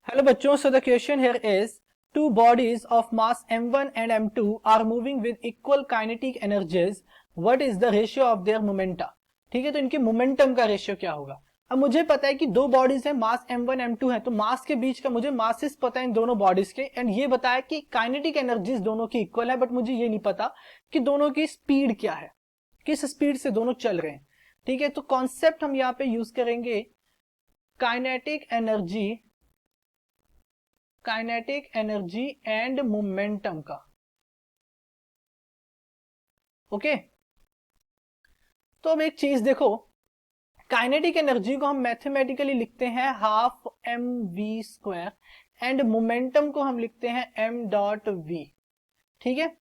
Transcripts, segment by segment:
Hello बच्चों, so the question here is two bodies of mass m1 and m2 are moving with equal kinetic energies. What is the ratio of their momenta? ठीक है, तो इनके momentum का ratio क्या होगा। अब मुझे पता है कि दो बॉडीज है, मास m1 m2 है, तो मास के बीच का मुझे मासेस पता है इन दोनों बॉडीज के, एंड ये बताया कि काइनेटिक एनर्जीज दोनों की इक्वल है, बट मुझे ये नहीं पता कि दोनों की स्पीड क्या है, किस स्पीड से दोनों चल रहे हैं। ठीक है, तो कॉन्सेप्ट हम यहाँ पे यूज करेंगे काइनेटिक एनर्जी एंड मोमेंटम का। ओके, तो अब एक चीज देखो, काइनेटिक एनर्जी को हम मैथमेटिकली लिखते हैं half M V square, and momentum को हम लिखते हैं एम डॉट वी। ठीक है,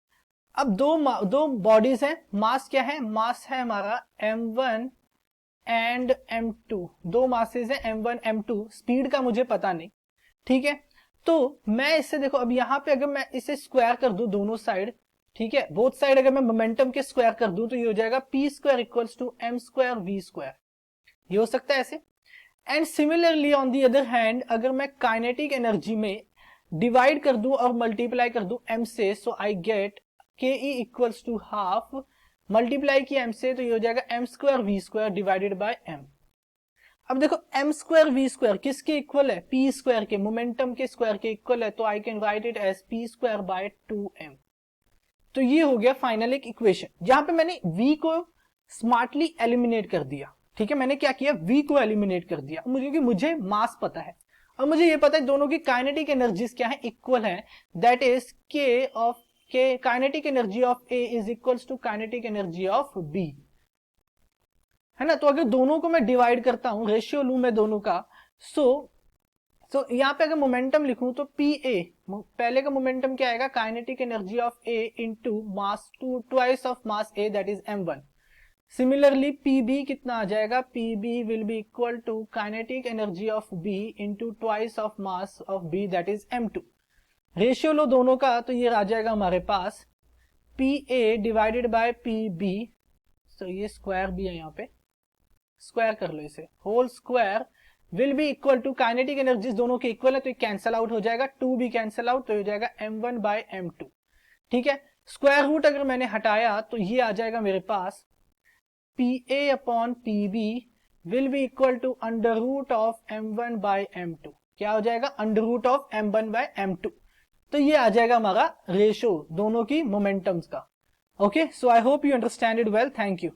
अब दो बॉडीज हैं, मास क्या है, मास है हमारा m1 एंड m2, दो मासेस हैं m1 m2, स्पीड का मुझे पता नहीं। ठीक है, तो मैं इससे देखो, अब यहां पे अगर मैं इसे स्क्वायर कर दूं दोनों साइड, ठीक है, बोथ साइड अगर मैं मोमेंटम के स्क्वायर कर दूं तो ये हो जाएगा P square equals to M square V square, ये हो सकता है ऐसे। And similarly on the other hand, अगर मैं काइनेटिक एनर्जी में डिवाइड कर दूं और मल्टीप्लाई कर दूं एम से, सो I get K E equals to half, multiply किया एम से तो ये हो जाएगा M square V square divided by M. अब देखो एम स्क्वायर वी स्क्वायर किसके इक्वल है, पी स्क्वायर के, मोमेंटम के स्क्वायर के इक्वल है, तो I can write it as P square by 2m। तो ये हो गया फाइनल एक इक्वेशन, जहां पे मैंने v को स्मार्टली एलिमिनेट कर दिया। ठीक है, मैंने क्या किया, v को एलिमिनेट कर दिया, मुझे मास पता है और मुझे ये पता है दोनों की काइनेटिक एनर्जीज क्या है, इक्वल है, that is K kinetic energy of a is equals to kinetic energy of b, है ना। तो अगर दोनों को मैं डिवाइड करता हूं, रेशियो लूं मैं दोनों का, सो यहां पे अगर मोमेंटम लिखूं तो पी ए, पहले का मोमेंटम क्या आएगा, kinetic energy of A into mass to twice of mass A that is m1। Similarly PB कितना आ जाएगा, PB will be equal to kinetic energy of B into twice of mass of B that is m2। Ratio लो दोनों का तो ये आ जाएगा हमारे पास P A divided by P B, तो ये स्क्वायर भी है, यहाँ पे स्क्वायर कर लो इसे, whole square will be equal to, kinetic energies दोनों के इक्वल है तो ये कैंसल आउट हो जाएगा, 2 भी कैंसल आउट, तो हो जाएगा m1 बाय m2। ठीक है, स्क्वायर रूट अगर मैंने हटाया तो ये आ जाएगा मेरे पास P A upon P B will be equal to under root of m1 by m2, क्या हो जाएगा, under root of m1 by m2। तो ये आ जाएगा हमारा रेशो दोनों की मोमेंटम्स का। Okay, so I hope you understand it well, thank you.